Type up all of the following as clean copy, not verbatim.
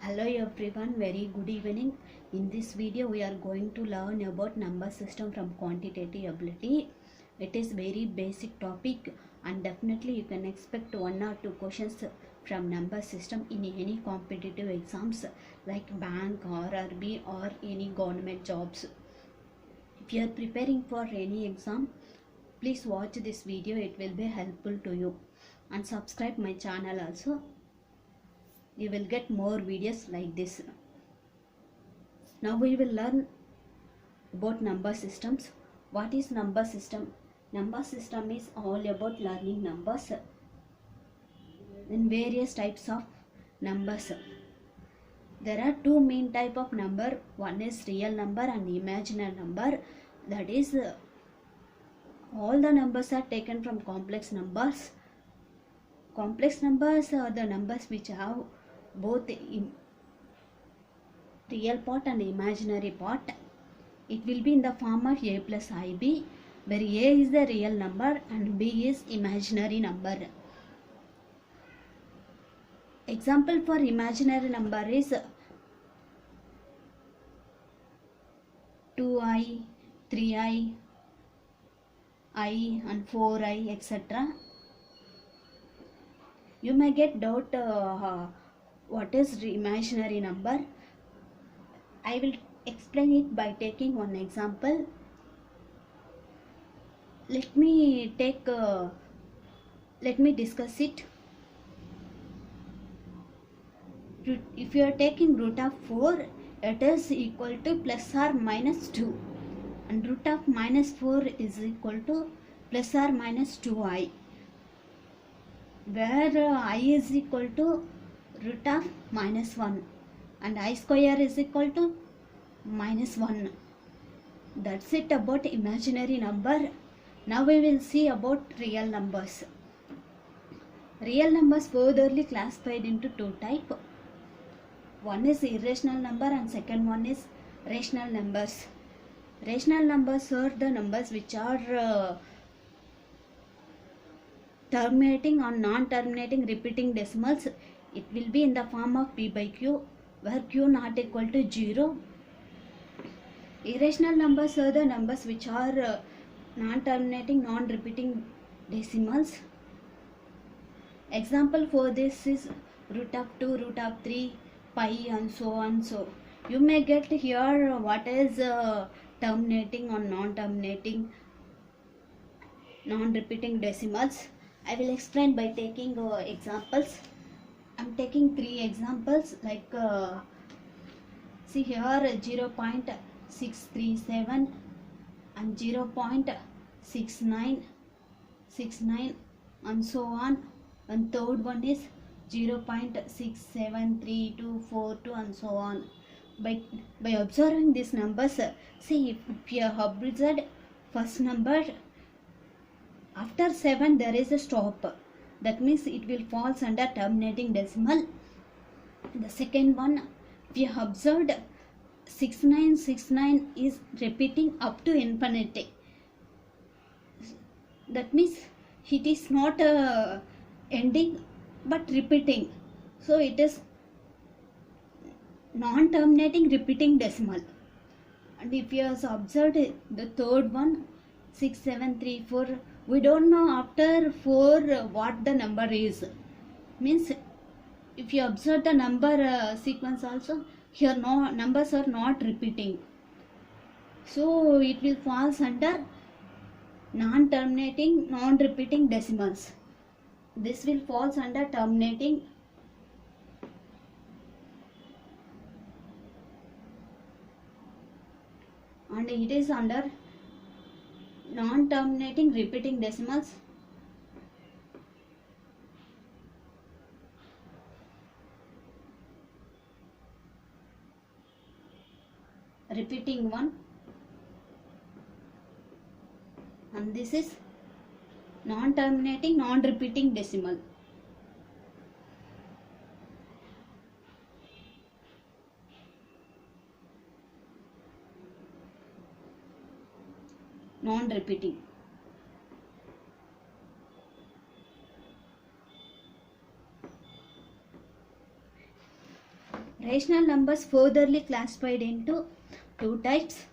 Hello everyone, very good evening. In this video we are going to learn about number system from quantitative ability. It is very basic topic and definitely you can expect one or two questions from number system in any competitive exams like bank, RRB or any government jobs. If you are preparing for any exam, please watch this video, it will be helpful to you, and subscribe my channel also. You will get more videos like this. Now we will learn about number systems. What is number system? Number system is all about learning numbers in various types of numbers. There are two main type of number. One is real number and imaginary number. That is, all the numbers are taken from complex numbers. Complex numbers are the numbers which have both real part and imaginary part. It will be in the form of a plus ib, where a is the real number and b is imaginary number. Example for imaginary number is 2i, 3i, I and 4i, etc. You may get doubt what is imaginary number. I will explain it by taking one example. Let me discuss it. If you are taking root of 4, it is equal to plus or minus 2, and root of minus 4 is equal to plus or minus 2i, where I is equal to root of minus 1 and I square is equal to minus 1. That's it about imaginary number. Now we will see about real numbers. Real numbers furtherly classified into two types. One is irrational number and second one is rational numbers. Rational numbers are the numbers which are terminating or non-terminating repeating decimals. It will be in the form of p by q, where q not equal to 0. Irrational numbers are the numbers which are non-terminating, non-repeating decimals. Example for this is root of 2, root of 3, pi and so on. So you may get here what is terminating or non-terminating, non-repeating decimals. I will explain by taking examples. I am taking 3 examples, like see here 0.637 and 0.6969 and so on, and third one is 0.673242 and so on. By observing these numbers, see if you have observed first number, after 7 there is a stop. That means it will falls under terminating decimal. The second one, if you have observed 6969 is repeating up to infinity. That means it is not ending but repeating. So it is non-terminating repeating decimal. And if you have observed the third one, 6734, we don't know after 4 what the number is. Means if you observe the number sequence also, here no numbers are not repeating. So it will falls under non-terminating, non-repeating decimals. This will falls under terminating. And it is under non-terminating repeating decimals. Repeating one, and this is non-terminating, non-repeating decimal. Non-repeating. Rational numbers furtherly classified into two types,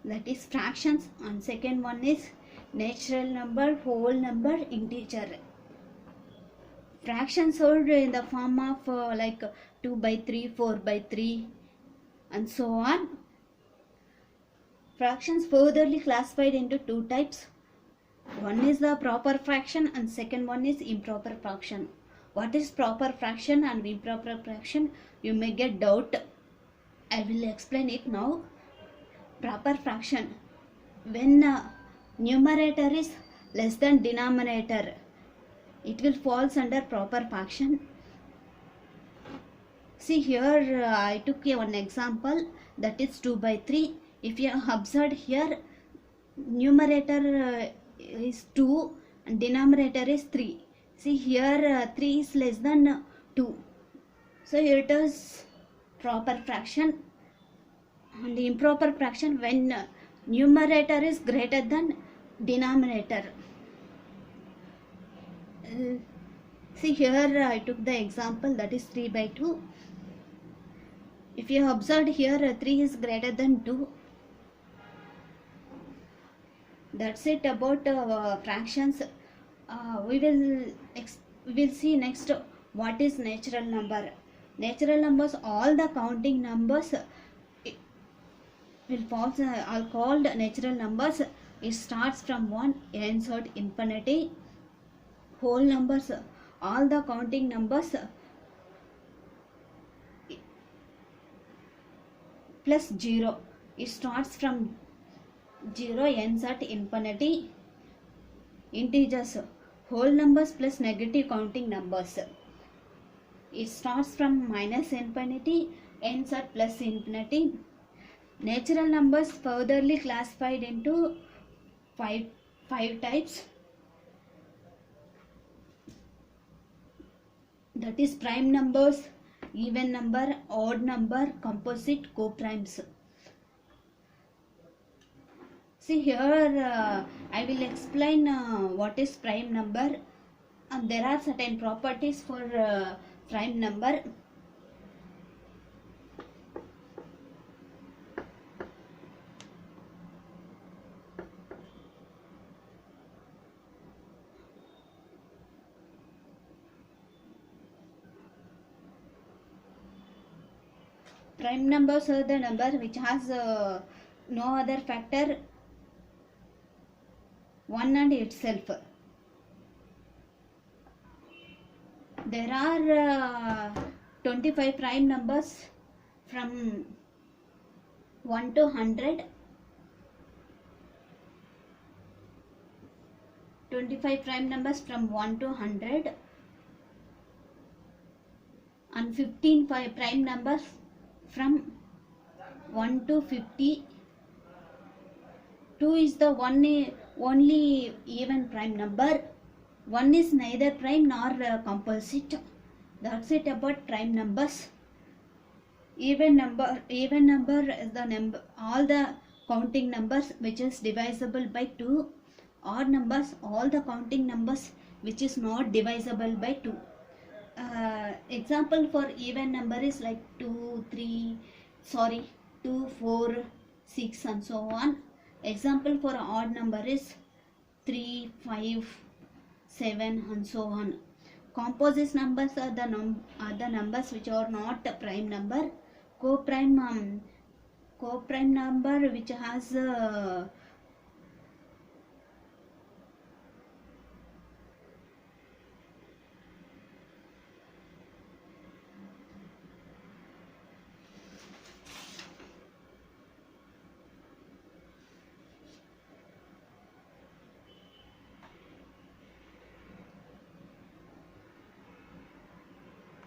that is fractions, and second one is natural number, whole number, integer. Fractions are in the form of like 2 by 3, 4 by 3 and so on. Fractions furtherly classified into two types. One is the proper fraction and second one is improper fraction. What is proper fraction and improper fraction? You may get doubt. I will explain it now. Proper fraction. When numerator is less than denominator, it will falls under proper fraction. See here, I took one example, that is 2 by 3. If you observe here, numerator is 2 and denominator is 3. See here, 3 is less than 2. So here it is proper fraction. And improper fraction, when numerator is greater than denominator. See here, I took the example, that is 3 by 2. If you observe here, 3 is greater than 2. That's it about fractions. We will see next what is natural number. Natural numbers, all the counting numbers will fall, are called natural numbers. It starts from 1, ends at infinity. Whole numbers, all the counting numbers plus 0. It starts from 0, ends at infinity. Integers, whole numbers plus negative counting numbers. It starts from minus infinity, ends at plus infinity. Natural numbers furtherly classified into five types. That is prime numbers, even number, odd number, composite, co-primes. See here, I will explain what is prime number, and there are certain properties for prime number. Prime numbers are the number which has no other factor 1 and itself. There are 25 prime numbers from 1 to 100. 25 prime numbers from 1 to 100 and 15 prime numbers from 1 to 50. 2 is the only even prime number. 1 is neither prime nor composite. That's it about prime numbers. Even number is the number, all the counting numbers which is divisible by 2. Odd numbers, all the counting numbers which is not divisible by 2. Example for even number is like 2, 4, 6 and so on. Example for odd number is 3, 5, 7 and so on. Composite numbers are the numbers which are not a prime number. Co-prime number which has